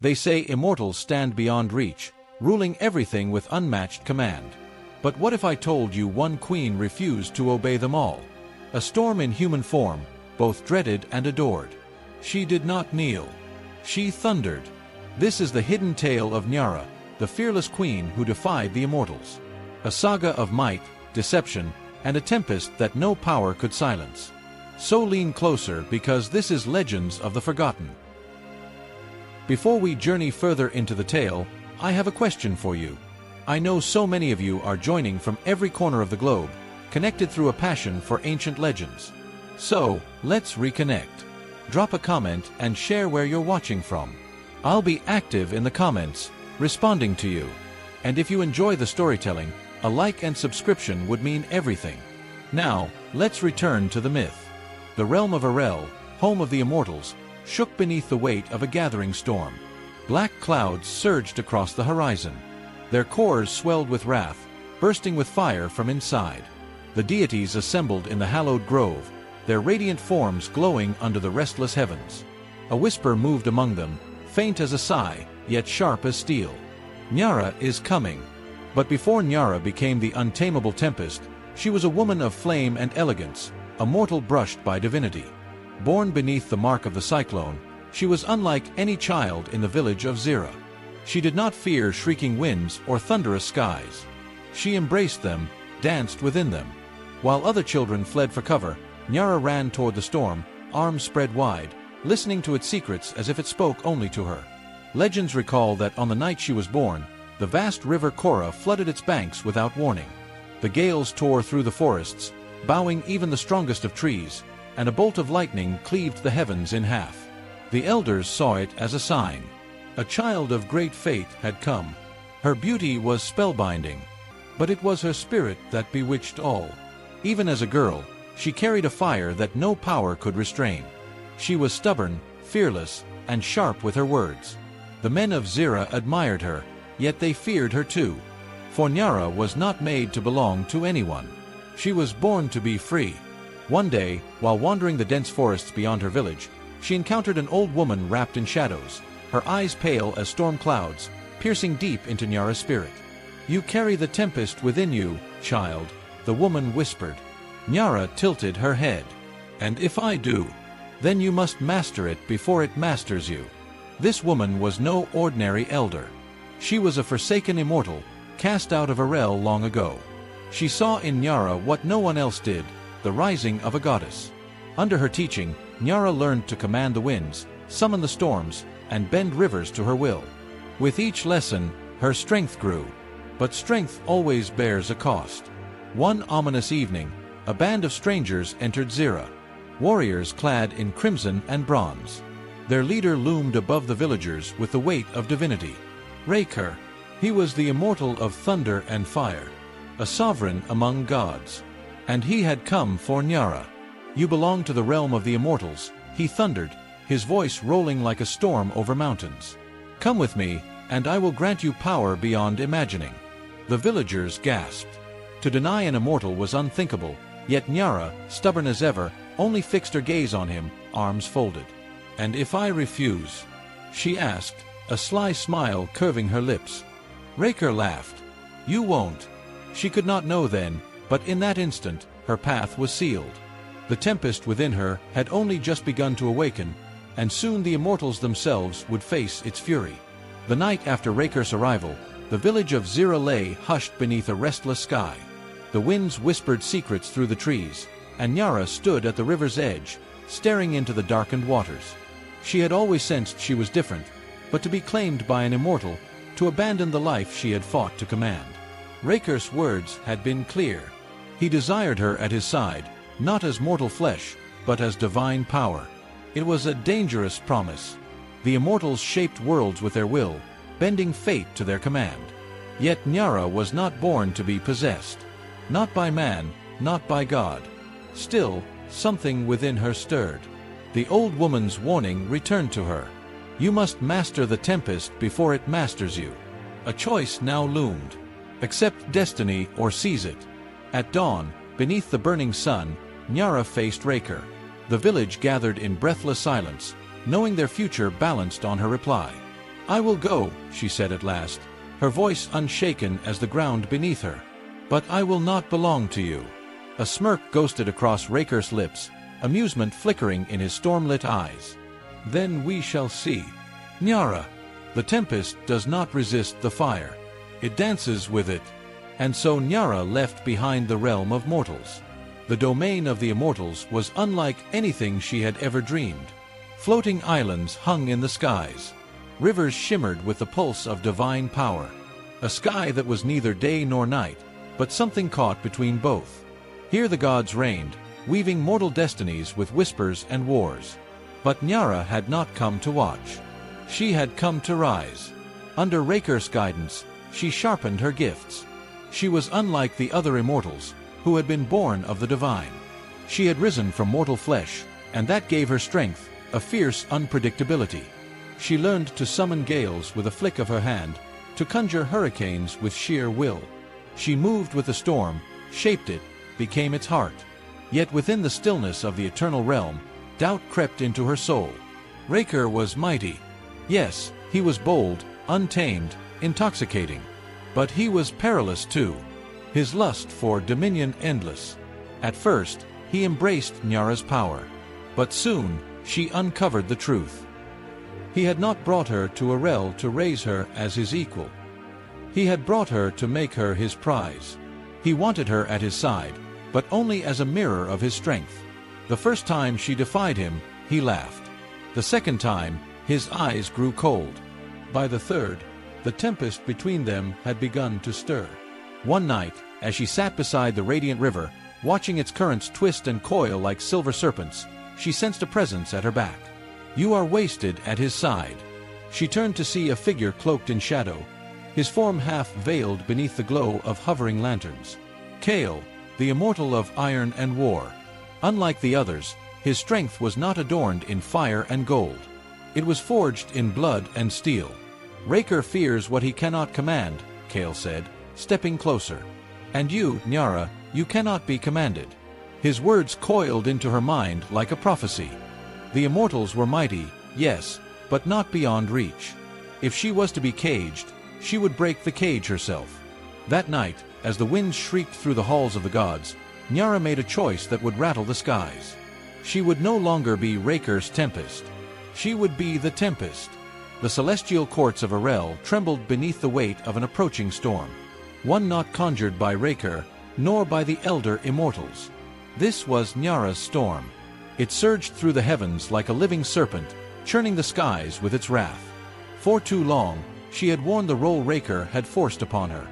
They say immortals stand beyond reach, ruling everything with unmatched command. But what if I told you one queen refused to obey them all? A storm in human form, both dreaded and adored. She did not kneel. She thundered. This is the hidden tale of Nyara, the fearless queen who defied the immortals. A saga of might, deception, and a tempest that no power could silence. So lean closer because this is Legends of the Forgotten. Before we journey further into the tale, I have a question for you. I know so many of you are joining from every corner of the globe, connected through a passion for ancient legends. So, let's reconnect. Drop a comment and share where you're watching from. I'll be active in the comments, responding to you. And if you enjoy the storytelling, a like and subscription would mean everything. Now, let's return to the myth. The realm of Arel, home of the immortals, shook beneath the weight of a gathering storm. Black clouds surged across the horizon. Their cores swelled with wrath, bursting with fire from inside. The deities assembled in the hallowed grove, their radiant forms glowing under the restless heavens. A whisper moved among them, faint as a sigh, yet sharp as steel. Nyara is coming. But before Nyara became the untamable tempest, she was a woman of flame and elegance, a mortal brushed by divinity. Born beneath the mark of the cyclone, she was unlike any child in the village of Zira. She did not fear shrieking winds or thunderous skies. She embraced them, danced within them. While other children fled for cover, Nyara ran toward the storm, arms spread wide, listening to its secrets as if it spoke only to her. Legends recall that on the night she was born, the vast river Kora flooded its banks without warning. The gales tore through the forests, bowing even the strongest of trees, and a bolt of lightning cleaved the heavens in half. The elders saw it as a sign. A child of great fate had come. Her beauty was spellbinding, but it was her spirit that bewitched all. Even as a girl, she carried a fire that no power could restrain. She was stubborn, fearless, and sharp with her words. The men of Zira admired her, yet they feared her too. For Nyara was not made to belong to anyone. She was born to be free. One day, while wandering the dense forests beyond her village, she encountered an old woman wrapped in shadows, her eyes pale as storm clouds, piercing deep into Nyara's spirit. "You carry the tempest within you, child," the woman whispered. Nyara tilted her head. "And if I do, then you must master it before it masters you." This woman was no ordinary elder. She was a forsaken immortal, cast out of Arel long ago. She saw in Nyara what no one else did, the rising of a goddess. Under her teaching, Nyara learned to command the winds, summon the storms, and bend rivers to her will. With each lesson, her strength grew. But strength always bears a cost. One ominous evening, a band of strangers entered Zira, warriors clad in crimson and bronze. Their leader loomed above the villagers with the weight of divinity. Raker. He was the immortal of thunder and fire, a sovereign among gods. And he had come for Nyara. "You belong to the realm of the immortals," he thundered, his voice rolling like a storm over mountains. "Come with me, and I will grant you power beyond imagining." The villagers gasped. To deny an immortal was unthinkable, yet Nyara, stubborn as ever, only fixed her gaze on him, arms folded. "And if I refuse?" she asked, a sly smile curving her lips. Raker laughed. "You won't." She could not know then, but in that instant, her path was sealed. The tempest within her had only just begun to awaken, and soon the immortals themselves would face its fury. The night after Raker's arrival, the village of Zira lay hushed beneath a restless sky. The winds whispered secrets through the trees, and Nyara stood at the river's edge, staring into the darkened waters. She had always sensed she was different, but to be claimed by an immortal, to abandon the life she had fought to command. Raker's words had been clear. He desired her at his side, not as mortal flesh, but as divine power. It was a dangerous promise. The immortals shaped worlds with their will, bending fate to their command. Yet Nyara was not born to be possessed. Not by man, not by God. Still, something within her stirred. The old woman's warning returned to her. "You must master the tempest before it masters you." A choice now loomed. Accept destiny or seize it. At dawn, beneath the burning sun, Nyara faced Raker. The village gathered in breathless silence, knowing their future balanced on her reply. "I will go," she said at last, her voice unshaken as the ground beneath her. "But I will not belong to you." A smirk ghosted across Raker's lips, amusement flickering in his storm-lit eyes. "Then we shall see. Nyara, the tempest does not resist the fire. It dances with it." And so Nyara left behind the realm of mortals. The domain of the immortals was unlike anything she had ever dreamed. Floating islands hung in the skies. Rivers shimmered with the pulse of divine power. A sky that was neither day nor night, but something caught between both. Here the gods reigned, weaving mortal destinies with whispers and wars. But Nyara had not come to watch. She had come to rise. Under Raker's guidance, she sharpened her gifts. She was unlike the other immortals, who had been born of the divine. She had risen from mortal flesh, and that gave her strength, a fierce unpredictability. She learned to summon gales with a flick of her hand, to conjure hurricanes with sheer will. She moved with the storm, shaped it, became its heart. Yet within the stillness of the eternal realm, doubt crept into her soul. Raker was mighty. Yes, he was bold, untamed, intoxicating. But he was perilous too. His lust for dominion endless. At first, he embraced Nyara's power. But soon, she uncovered the truth. He had not brought her to Arel to raise her as his equal. He had brought her to make her his prize. He wanted her at his side, but only as a mirror of his strength. The first time she defied him, he laughed. The second time, his eyes grew cold. By the third, the tempest between them had begun to stir. One night, as she sat beside the radiant river, watching its currents twist and coil like silver serpents, she sensed a presence at her back. "You are wasted," at his side. She turned to see a figure cloaked in shadow, his form half veiled beneath the glow of hovering lanterns. Kale, the immortal of iron and war. Unlike the others, his strength was not adorned in fire and gold. It was forged in blood and steel. "Raker fears what he cannot command," Kale said, stepping closer. "And you, Nyara, you cannot be commanded." His words coiled into her mind like a prophecy. The immortals were mighty, yes, but not beyond reach. If she was to be caged, she would break the cage herself. That night, as the winds shrieked through the halls of the gods, Nyara made a choice that would rattle the skies. She would no longer be Raker's tempest. She would be the tempest. The celestial courts of Arel trembled beneath the weight of an approaching storm. One not conjured by Raker, nor by the elder immortals. This was Nyara's storm. It surged through the heavens like a living serpent, churning the skies with its wrath. For too long, she had worn the role Raker had forced upon her.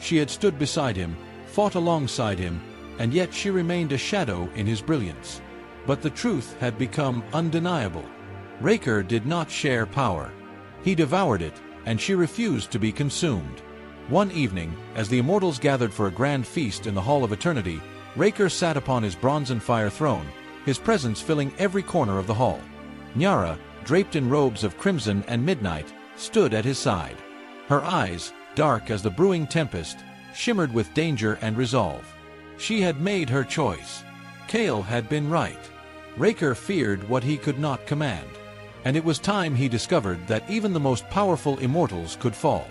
She had stood beside him, fought alongside him, and yet she remained a shadow in his brilliance. But the truth had become undeniable. Raker did not share power. He devoured it, and she refused to be consumed. One evening, as the immortals gathered for a grand feast in the Hall of Eternity, Raker sat upon his bronze and fire throne, his presence filling every corner of the hall. Nyara, draped in robes of crimson and midnight, stood at his side. Her eyes, dark as the brewing tempest, shimmered with danger and resolve. She had made her choice. Kale had been right. Raker feared what he could not command. And it was time he discovered that even the most powerful immortals could fall.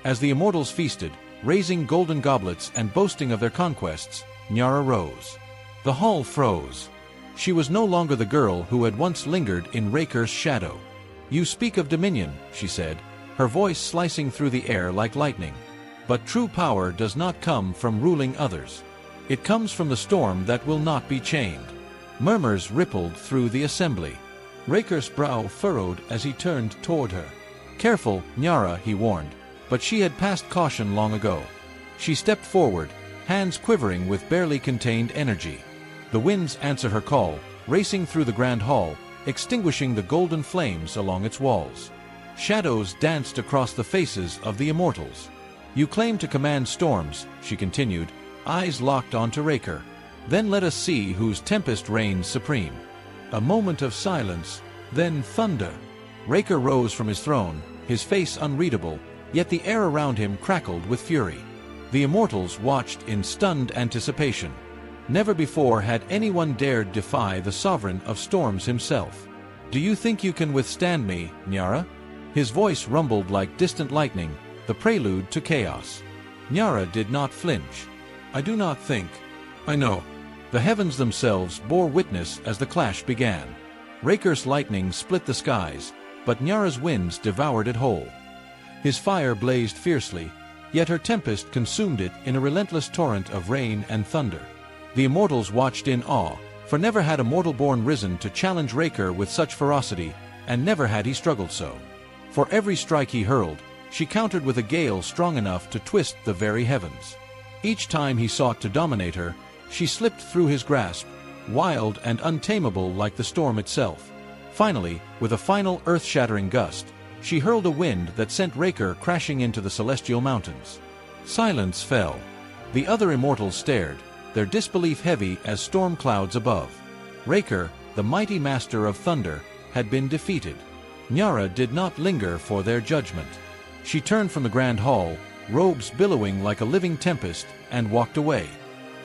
As the immortals feasted, raising golden goblets and boasting of their conquests, Nyara rose. The hall froze. She was no longer the girl who had once lingered in Raker's shadow. "You speak of dominion," she said, her voice slicing through the air like lightning. "But true power does not come from ruling others. It comes from the storm that will not be chained." Murmurs rippled through the assembly. Raker's brow furrowed as he turned toward her. "Careful, Nyara," he warned, but she had passed caution long ago. She stepped forward, hands quivering with barely contained energy. The winds answered her call, racing through the grand hall, extinguishing the golden flames along its walls. Shadows danced across the faces of the immortals. "You claim to command storms," she continued, eyes locked onto Raker. "Then let us see whose tempest reigns supreme." A moment of silence, then thunder. Raker rose from his throne, his face unreadable, yet the air around him crackled with fury. The immortals watched in stunned anticipation. Never before had anyone dared defy the sovereign of storms himself. "Do you think you can withstand me, Nyara?" His voice rumbled like distant lightning, the prelude to chaos. Nyara did not flinch. "I do not think. I know." The heavens themselves bore witness as the clash began. Raker's lightning split the skies, but Nyara's winds devoured it whole. His fire blazed fiercely, yet her tempest consumed it in a relentless torrent of rain and thunder. The immortals watched in awe, for never had a mortal born risen to challenge Raker with such ferocity, and never had he struggled so. For every strike he hurled, she countered with a gale strong enough to twist the very heavens. Each time he sought to dominate her, she slipped through his grasp, wild and untamable like the storm itself. Finally, with a final earth-shattering gust, she hurled a wind that sent Raker crashing into the celestial mountains. Silence fell. The other immortals stared, their disbelief heavy as storm clouds above. Raker, the mighty master of thunder, had been defeated. Nyara did not linger for their judgment. She turned from the grand hall, robes billowing like a living tempest, and walked away.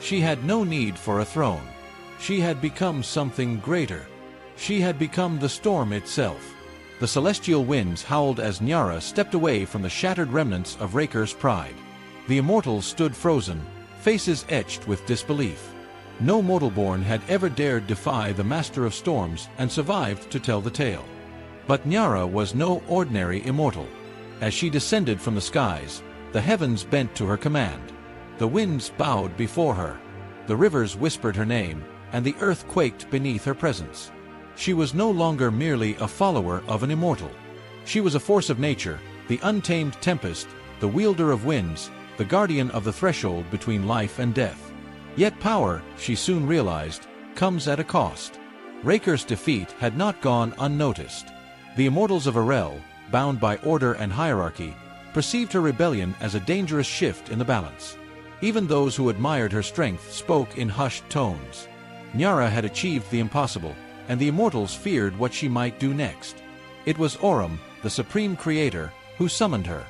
She had no need for a throne. She had become something greater. She had become the storm itself. The celestial winds howled as Nyara stepped away from the shattered remnants of Raker's pride. The immortals stood frozen, faces etched with disbelief. No mortal-born had ever dared defy the master of storms and survived to tell the tale. But Nyara was no ordinary immortal. As she descended from the skies, the heavens bent to her command. The winds bowed before her. The rivers whispered her name, and the earth quaked beneath her presence. She was no longer merely a follower of an immortal. She was a force of nature, the untamed tempest, the wielder of winds, the guardian of the threshold between life and death. Yet power, she soon realized, comes at a cost. Raker's defeat had not gone unnoticed. The immortals of Arel, bound by order and hierarchy, perceived her rebellion as a dangerous shift in the balance. Even those who admired her strength spoke in hushed tones. Nyara had achieved the impossible, and the immortals feared what she might do next. It was Orim, the supreme creator, who summoned her.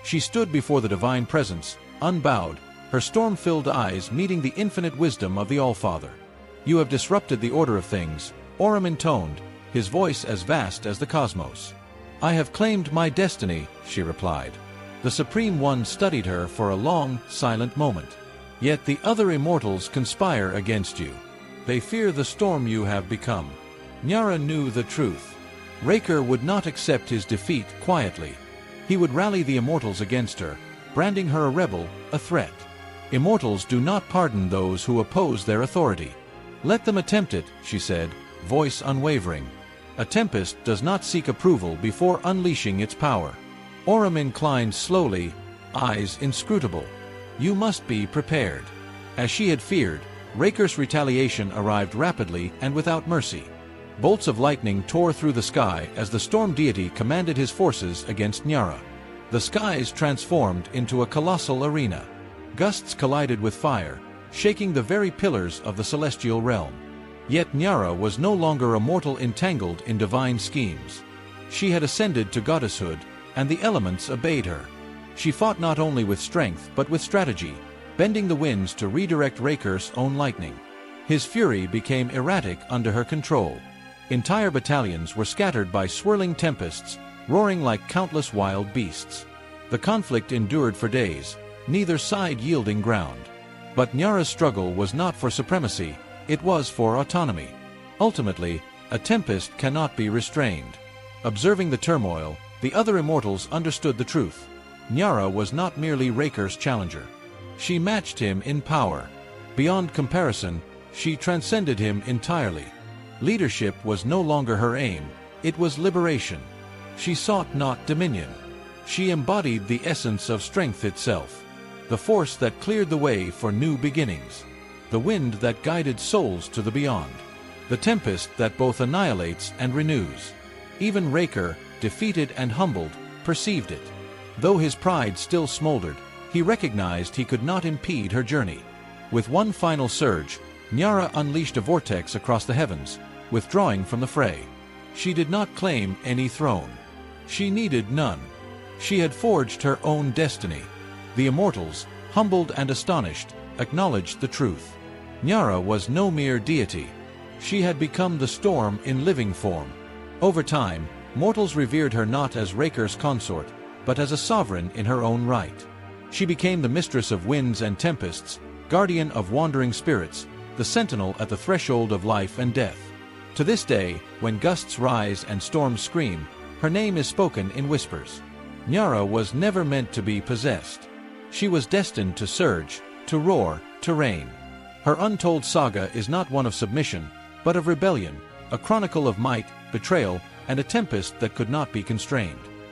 She stood before the divine presence, unbowed, her storm-filled eyes meeting the infinite wisdom of the All-Father. "You have disrupted the order of things," Orim intoned, his voice as vast as the cosmos. "I have claimed my destiny," she replied. The Supreme One studied her for a long, silent moment. "Yet the other immortals conspire against you. They fear the storm you have become." Nyara knew the truth. Raker would not accept his defeat quietly. He would rally the immortals against her, branding her a rebel, a threat. Immortals do not pardon those who oppose their authority. "Let them attempt it," she said, voice unwavering. "A tempest does not seek approval before unleashing its power." Orim inclined slowly, eyes inscrutable. "You must be prepared." As she had feared, Raker's retaliation arrived rapidly and without mercy. Bolts of lightning tore through the sky as the storm deity commanded his forces against Nyara. The skies transformed into a colossal arena. Gusts collided with fire, shaking the very pillars of the celestial realm. Yet Nyara was no longer a mortal entangled in divine schemes. She had ascended to goddesshood, and the elements obeyed her. She fought not only with strength but with strategy, bending the winds to redirect Raker's own lightning. His fury became erratic under her control. Entire battalions were scattered by swirling tempests, roaring like countless wild beasts. The conflict endured for days, neither side yielding ground. But Nyara's struggle was not for supremacy, it was for autonomy. Ultimately, a tempest cannot be restrained. Observing the turmoil, the other immortals understood the truth. Nyara was not merely Raker's challenger. She matched him in power. Beyond comparison, she transcended him entirely. Leadership was no longer her aim, it was liberation. She sought not dominion. She embodied the essence of strength itself, the force that cleared the way for new beginnings, the wind that guided souls to the beyond, the tempest that both annihilates and renews. Even Raker, defeated and humbled, perceived it. Though his pride still smoldered, he recognized he could not impede her journey. With one final surge, Nyara unleashed a vortex across the heavens, withdrawing from the fray. She did not claim any throne. She needed none. She had forged her own destiny. The immortals, humbled and astonished, acknowledged the truth. Nyara was no mere deity. She had become the storm in living form. Over time, Mortals revered her not as Raker's consort, but as a sovereign in her own right. She became the mistress of winds and tempests, guardian of wandering spirits, the sentinel at the threshold of life and death. To this day, when gusts rise and storms scream, her name is spoken in whispers. Nyara was never meant to be possessed. She was destined to surge, to roar, to reign. Her untold saga is not one of submission, but of rebellion, a chronicle of might, betrayal, and a tempest that could not be constrained.